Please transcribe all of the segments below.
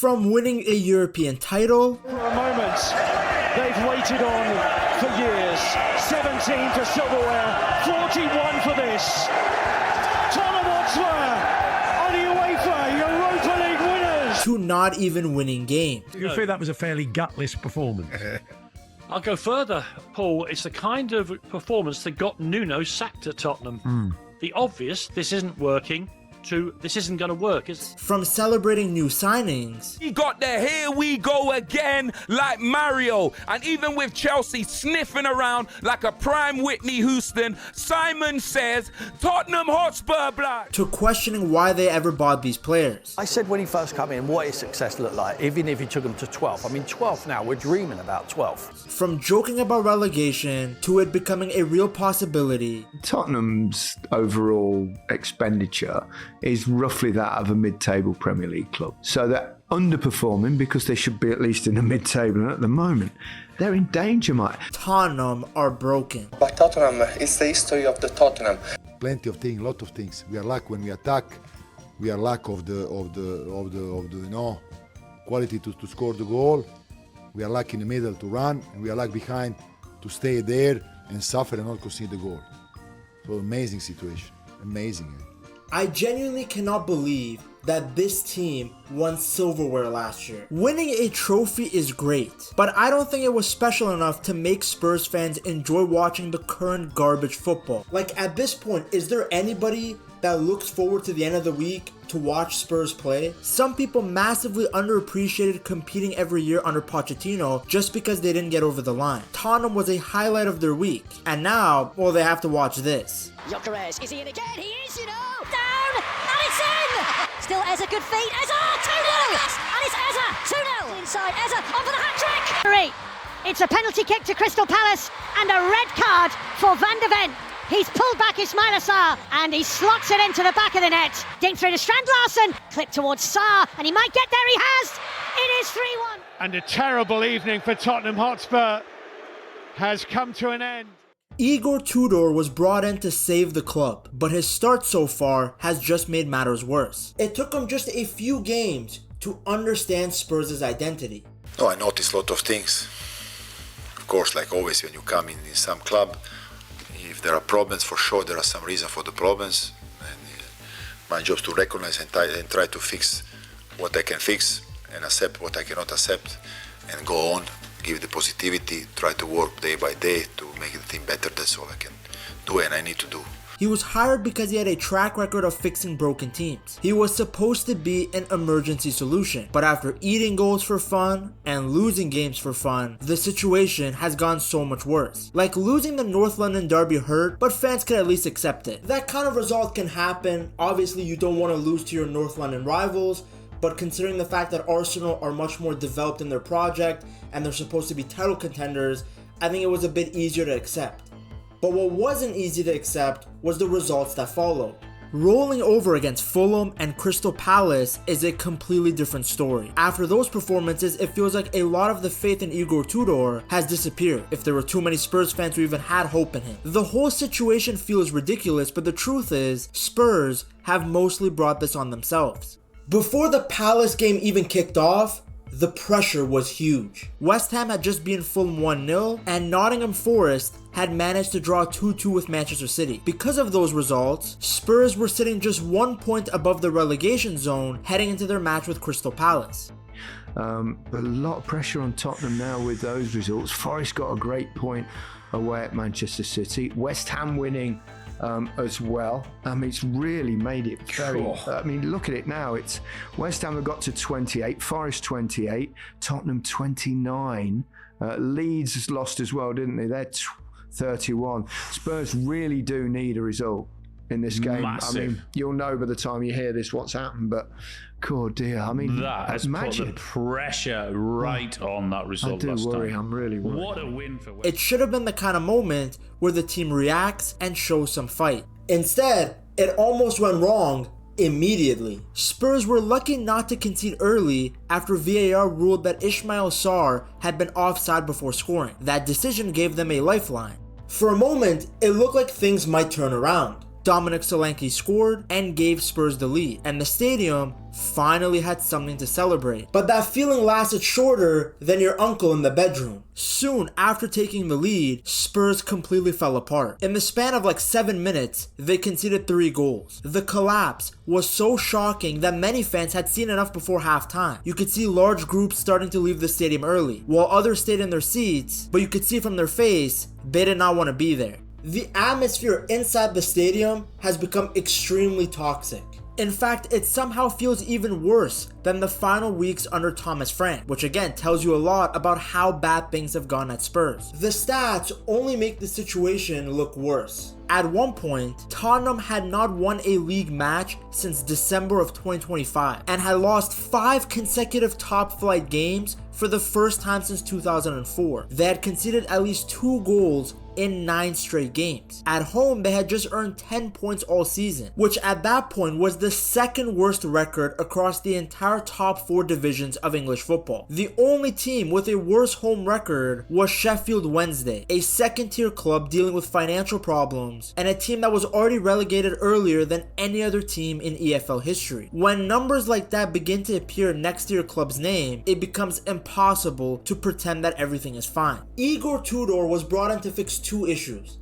From winning a European title, for a moment they've waited on for years. 17 for silverware, 41 for this. Tottenham Hotspur are the UEFA Europa League winners. to not even winning games. Do you feel that was a fairly gutless performance? I'll go further, Paul. It's the kind of performance that got Nuno sacked at Tottenham. The obvious, this isn't working, to this isn't going to work, is it? From celebrating new signings, He got the here we go again like Mario. And even with Chelsea sniffing around like a prime Whitney Houston, Simon says, Tottenham Hotspur blood. to questioning why they ever bought these players. I said when he first came in, what his success looked like, even if he took him to 12th. I mean, 12th now, we're dreaming about 12th. From joking about relegation to it becoming a real possibility, Tottenham's overall expenditure is roughly that of a mid-table Premier League club. So they're underperforming because they should be at least in the mid-table, and at the moment they're in danger, mate. Tottenham are broken. But Tottenham, it's the history of the Tottenham. Plenty of things, lot of things. We are lack when we attack. We are lack of the quality to score the goal. We are lack in the middle to run, and we are lack behind to stay there and suffer and not concede the goal. So amazing situation, amazing. I genuinely cannot believe that this team won silverware last year. Winning a trophy is great, but I don't think it was special enough to make Spurs fans enjoy watching the current garbage football. Like, at this point, is there anybody that looks forward to the end of the week to watch Spurs play? Some people massively underappreciated competing every year under Pochettino just because they didn't get over the line. Tottenham was a highlight of their week, and now, well, they have to watch this. Gyökeres, is he in again? He is, you know! Down! And it's in! Still Eza, good feet. Eza, 2-0! And it's Eza, 2-0! Inside, Eza, on for the hat-trick! It's a penalty kick to Crystal Palace and a red card for Van de Ven. He's pulled back Ismail Assar and he slots it into the back of the net. Dink through to Strand Larsen, clip towards Sarr, and he might get there, he has! It is 3-1. And a terrible evening for Tottenham Hotspur has come to an end. Igor Tudor was brought in to save the club, but his start so far has just made matters worse. It took him just a few games to understand Spurs' identity. No, I noticed a lot of things. Of course, like always when you come in some club, if there are problems, for sure there are some reason for the problems. And my job is to recognize and try to fix what I can fix and accept what I cannot accept and go on. Give the positivity, try to work day by day to make the team better. That's all I can do and I need to do. He was hired because he had a track record of fixing broken teams. He was supposed to be an emergency solution, but after eating goals for fun and losing games for fun, the situation has gone so much worse. Like losing the North London derby hurt, but fans can at least accept it. That kind of result can happen. Obviously you don't want to lose to your North London rivals, but considering the fact that Arsenal are much more developed in their project and they're supposed to be title contenders, I think it was a bit easier to accept. But what wasn't easy to accept was the results that followed. Rolling over against Fulham and Crystal Palace is a completely different story. After those performances, it feels like a lot of the faith in Igor Tudor has disappeared, if there were too many Spurs fans who even had hope in him. The whole situation feels ridiculous, but the truth is, Spurs have mostly brought this on themselves. Before the Palace game even kicked off, the pressure was huge. West Ham had just beaten Fulham 1-0, and Nottingham Forest had managed to draw 2-2 with Manchester City. Because of those results, Spurs were sitting just 1 point above the relegation zone heading into their match with Crystal Palace. A lot of pressure on Tottenham now with those results. Forest got a great point away at Manchester City. West Ham winning as well. It's really made it very... look at it now. It's West Ham have got to 28, Forest 28, Tottenham 29. Leeds has lost as well, didn't they? They're 31. Spurs really do need a result in this game. Massive. I mean, you'll know by the time you hear this what's happened, but God dear, I mean, that has put the pressure right on that result. I do worry. I'm really worried. What a win for West. It should have been the kind of moment where the team reacts and shows some fight. Instead, it almost went wrong immediately. Spurs were lucky not to concede early after VAR ruled that Ismail Sarr had been offside before scoring. That decision gave them a lifeline. For a moment, it looked like things might turn around. Dominic Solanke scored and gave Spurs the lead, and the stadium finally had something to celebrate. But that feeling lasted shorter than your uncle in the bedroom. Soon after taking the lead, Spurs completely fell apart. In the span of like 7 minutes, they conceded 3 goals. The collapse was so shocking that many fans had seen enough before halftime. You could see large groups starting to leave the stadium early, while others stayed in their seats, but you could see from their face, they did not want to be there. The atmosphere inside the stadium has become extremely toxic. In fact, it somehow feels even worse than the final weeks under Thomas Frank, which again tells you a lot about how bad things have gone at Spurs. The stats only make the situation look worse. At one point, Tottenham had not won a league match since December of 2025 and had lost 5 consecutive top-flight games for the first time since 2004. They had conceded at least 2 goals in 9 straight games. At home, they had just earned 10 points all season, which at that point was the second worst record across the entire top 4 divisions of English football. The only team with a worse home record was Sheffield Wednesday, a second-tier club dealing with financial problems, and a team that was already relegated earlier than any other team in EFL history. When numbers like that begin to appear next to your club's name, it becomes impossible to pretend that everything is fine. Igor Tudor was brought in to fix 2 issues: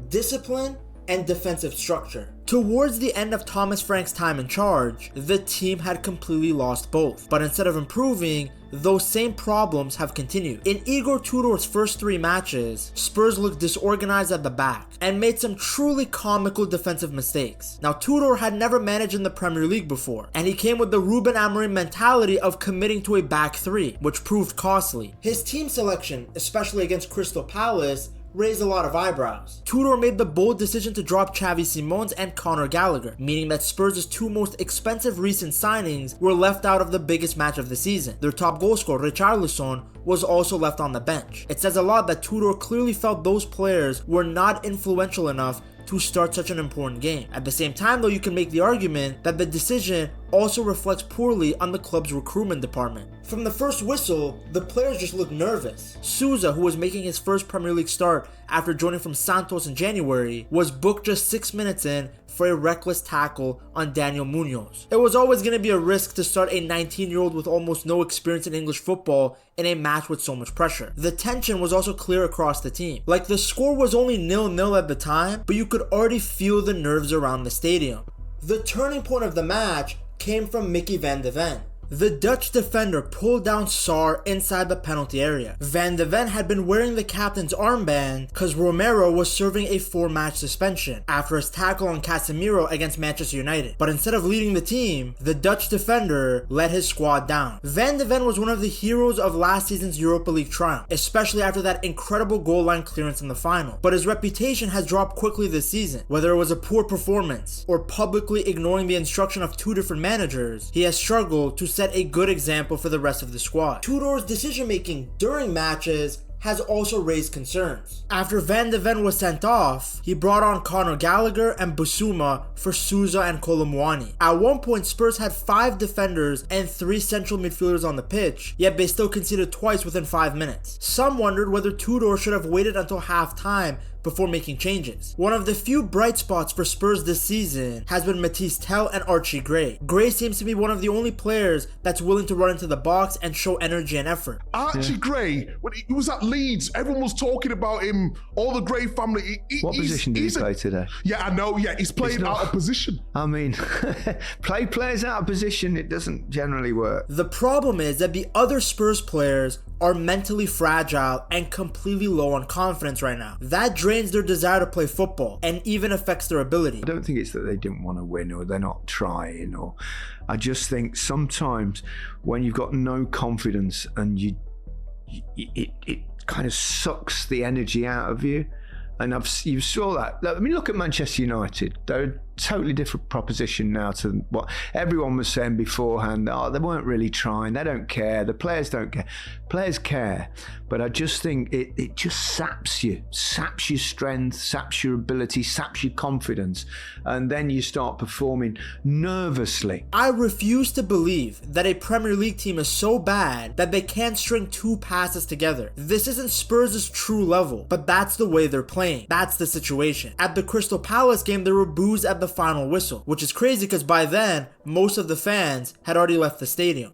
discipline and defensive structure. Towards the end of Thomas Frank's time in charge, the team had completely lost both, but instead of improving, those same problems have continued. In Igor Tudor's first 3 matches, Spurs looked disorganized at the back and made some truly comical defensive mistakes. Now, Tudor had never managed in the Premier League before, and he came with the Ruben Amorim mentality of committing to a back 3, which proved costly. His team selection, especially against Crystal Palace, raised a lot of eyebrows. Tudor made the bold decision to drop Xavi Simons and Conor Gallagher, meaning that Spurs' 2 most expensive recent signings were left out of the biggest match of the season. Their top goalscorer, Richarlison, was also left on the bench. It says a lot that Tudor clearly felt those players were not influential enough to start such an important game. At the same time though, you can make the argument that the decision also reflects poorly on the club's recruitment department. From the first whistle, the players just looked nervous. Sousa, who was making his first Premier League start after joining from Santos in January, was booked just 6 minutes in for a reckless tackle on Daniel Munoz. It was always going to be a risk to start a 19-year-old with almost no experience in English football in a match with so much pressure. The tension was also clear across the team. Like, the score was only 0-0 at the time, but you could already feel the nerves around the stadium. The turning point of the match came from Mickey van de Ven. The Dutch defender pulled down Sarr inside the penalty area. Van de Ven had been wearing the captain's armband because Romero was serving a 4-match suspension after his tackle on Casemiro against Manchester United. But instead of leading the team, the Dutch defender let his squad down. Van de Ven was one of the heroes of last season's Europa League triumph, especially after that incredible goal line clearance in the final. But his reputation has dropped quickly this season. Whether it was a poor performance or publicly ignoring the instruction of 2 different managers, he has struggled to set a good example for the rest of the squad. Tudor's decision-making during matches has also raised concerns. After Van de Ven was sent off, he brought on Conor Gallagher and Bissouma for Sousa and Kolomuani. At one point, Spurs had 5 defenders and 3 central midfielders on the pitch, yet they still conceded twice within 5 minutes. Some wondered whether Tudor should have waited until halftime before making changes. One of the few bright spots for Spurs this season has been Matisse Tell and Archie Gray. Gray seems to be one of the only players that's willing to run into the box and show energy and effort. Archie Gray, when he was at Leeds, everyone was talking about him, all the Gray family. What position did he play today? Yeah, I know, yeah, he's playing out of position. I mean, play players out of position, it doesn't generally work. The problem is that the other Spurs players are mentally fragile and completely low on confidence right now. That drains their desire to play football and even affects their ability. I don't think it's that they didn't want to win or they're not trying, or I just think sometimes when you've got no confidence and it kind of sucks the energy out of you. And you saw that. I mean, look at Manchester United. They're totally different proposition now to what everyone was saying beforehand. Oh, they weren't really trying. They don't care. The players don't care. Players care. But I just think it just saps your strength, saps your ability, saps your confidence. And then you start performing nervously. I refuse to believe that a Premier League team is so bad that they can't string 2 passes together. This isn't Spurs' true level, but that's the way they're playing. That's the situation. At the Crystal Palace game, there were boos at the final whistle, which is crazy because by then, most of the fans had already left the stadium.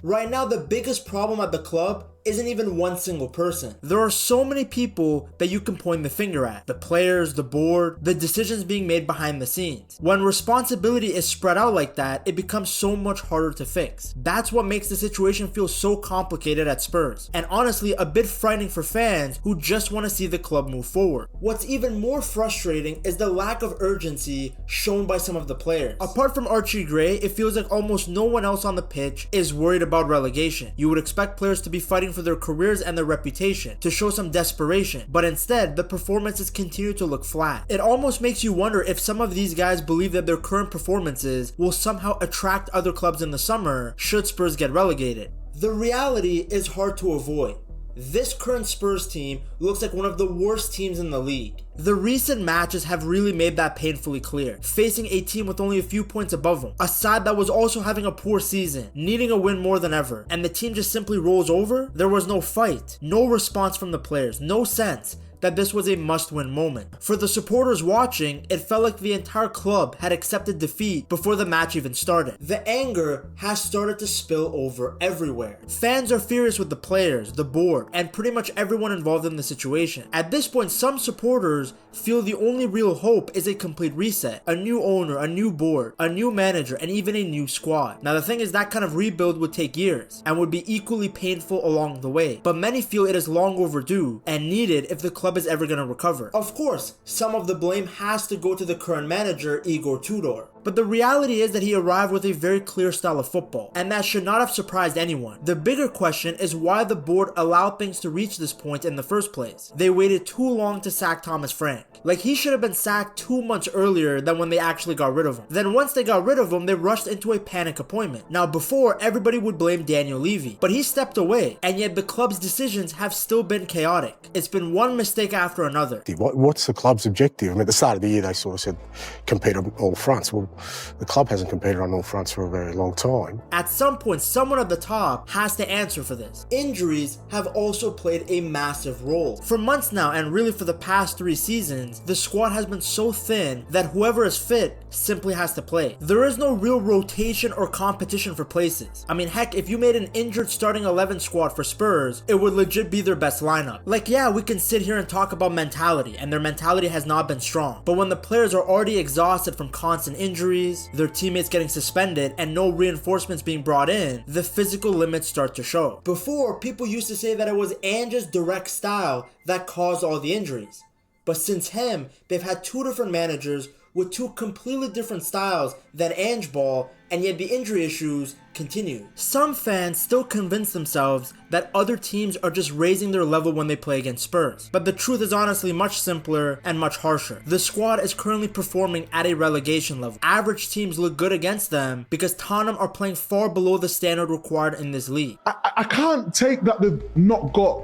Right now, the biggest problem at the club isn't even one single person. There are so many people that you can point the finger at. The players, the board, the decisions being made behind the scenes. When responsibility is spread out like that, it becomes so much harder to fix. That's what makes the situation feel so complicated at Spurs, and honestly a bit frightening for fans who just want to see the club move forward. What's even more frustrating is the lack of urgency shown by some of the players. Apart from Archie Gray, it feels like almost no one else on the pitch is worried about relegation. You would expect players to be fighting for their careers and their reputation, to show some desperation, but instead the performances continue to look flat. It almost makes you wonder if some of these guys believe that their current performances will somehow attract other clubs in the summer should Spurs get relegated. The reality is hard to avoid. This current Spurs team looks like one of the worst teams in the league. The recent matches have really made that painfully clear, facing a team with only a few points above them, a side that was also having a poor season, needing a win more than ever, and the team just simply rolls over. There was no fight, no response from the players, no sense that this was a must-win moment. For the supporters watching, it felt like the entire club had accepted defeat before the match even started. The anger has started to spill over everywhere. Fans are furious with the players, the board, and pretty much everyone involved in the situation. At this point, some supporters feel the only real hope is a complete reset, a new owner, a new board, a new manager, and even a new squad. Now the thing is, that kind of rebuild would take years and would be equally painful along the way, but many feel it is long overdue and needed if the club is ever going to recover. Of course, some of the blame has to go to the current manager, Igor Tudor. But the reality is that he arrived with a very clear style of football, and that should not have surprised anyone. The bigger question is why the board allowed things to reach this point in the first place. They waited too long to sack Thomas Frank. Like, he should have been sacked 2 months earlier than when they actually got rid of him. Then once they got rid of him, they rushed into a panic appointment. Now before, everybody would blame Daniel Levy, but he stepped away, and yet the club's decisions have still been chaotic. It's been one mistake after another. What's the club's objective? I mean, at the start of the year, they sort of said compete on all fronts. Well, the club hasn't competed on all fronts for a very long time. At some point, someone at the top has to answer for this. Injuries have also played a massive role. For months now, and really for the past 3 seasons, the squad has been so thin that whoever is fit simply has to play. There is no real rotation or competition for places. I mean, heck, if you made an injured starting 11 squad for Spurs, it would legit be their best lineup. Like, yeah, we can sit here and talk about mentality, and their mentality has not been strong. But when the players are already exhausted from constant injuries, their teammates getting suspended, and no reinforcements being brought in, the physical limits start to show. Before, people used to say that it was Ange's direct style that caused all the injuries. But since him, they've had 2 different managers with 2 completely different styles than Ange ball, and yet the injury issues continue. Some fans still convince themselves that other teams are just raising their level when they play against Spurs. But the truth is honestly much simpler and much harsher. The squad is currently performing at a relegation level. Average teams look good against them because Tottenham are playing far below the standard required in this league. I can't take that they've not got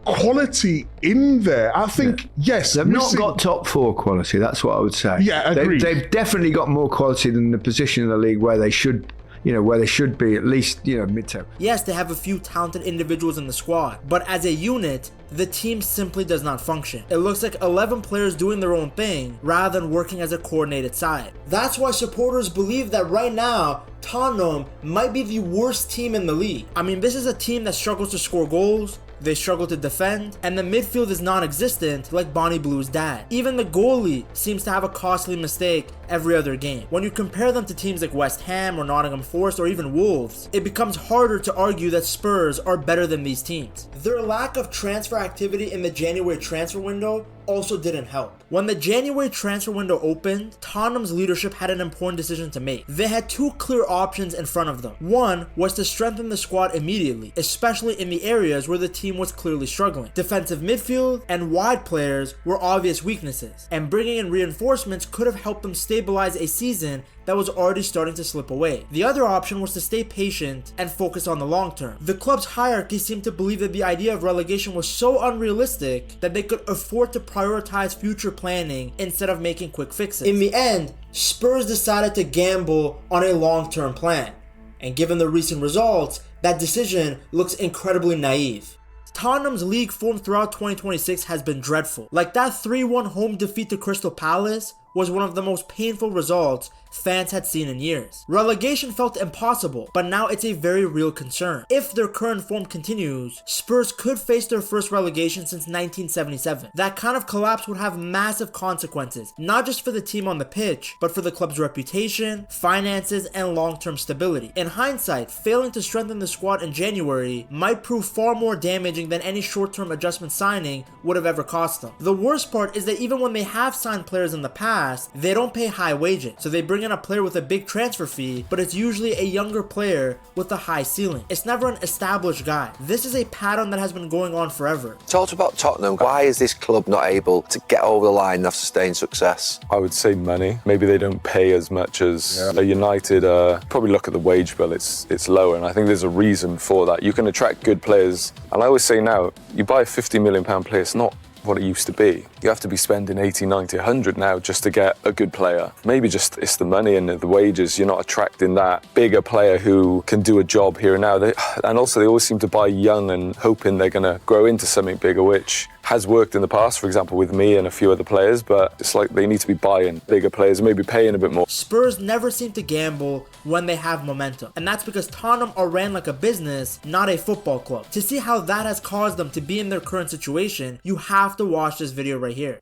quality in there. I think, yes, they've not got top 4 quality. That's what I would say. Yeah, agreed. They've definitely got more quality than the position in the league where they should, where they should be at least, mid-table. Yes, they have a few talented individuals in the squad, but as a unit, the team simply does not function. It looks like 11 players doing their own thing rather than working as a coordinated side. That's why supporters believe that right now, Tottenham might be the worst team in the league. I mean, this is a team that struggles to score goals, they struggle to defend, and the midfield is non-existent like Bonnie Blue's dad. Even the goalie seems to have a costly mistake every other game. When you compare them to teams like West Ham or Nottingham Forest or even Wolves, it becomes harder to argue that Spurs are better than these teams. Their lack of transfer activity in the January transfer window also didn't help. When the January transfer window opened, Tottenham's leadership had an important decision to make. They had two clear options in front of them. One was to strengthen the squad immediately, especially in the areas where the team was clearly struggling. Defensive midfield and wide players were obvious weaknesses, and bringing in reinforcements could have helped them stabilize a season that was already starting to slip away. The other option was to stay patient and focus on the long term. The club's hierarchy seemed to believe that the idea of relegation was so unrealistic that they could afford to prioritize future planning instead of making quick fixes. In the end, Spurs decided to gamble on a long-term plan, and given the recent results, that decision looks incredibly naive. Tottenham's league form throughout 2026 has been dreadful. Like that 3-1 home defeat to Crystal Palace was one of the most painful results fans had seen in years. Relegation felt impossible, but now it's a very real concern. If their current form continues, Spurs could face their first relegation since 1977. That kind of collapse would have massive consequences, not just for the team on the pitch, but for the club's reputation, finances, and long-term stability. In hindsight, failing to strengthen the squad in January might prove far more damaging than any short-term adjustment signing would have ever cost them. The worst part is that even when they have signed players in the past, they don't pay high wages, so they bring in a player with a big transfer fee, but it's usually a younger player with a high ceiling. It's never an established guy. This is a pattern that has been going on forever. Talk about Tottenham. Why is this club not able to get over the line and have sustained success? I would say money. Maybe they don't pay as much as United. Probably look at the wage bill, it's lower, and I think there's a reason for that. You can attract good players, and I always say now, you buy a £50 million player, it's not what it used to be. You have to be spending 80, 90, 100 now just to get a good player. Maybe just it's the money and the wages. You're not attracting that bigger player who can do a job here and now. And also they always seem to buy young and hoping they're going to grow into something bigger, which has worked in the past, for example, with me and a few other players, but it's like they need to be buying bigger players and maybe paying a bit more. Spurs never seem to gamble when they have momentum, and that's because Tottenham are ran like a business, not a football club. To see how that has caused them to be in their current situation, you have to watch this video right here.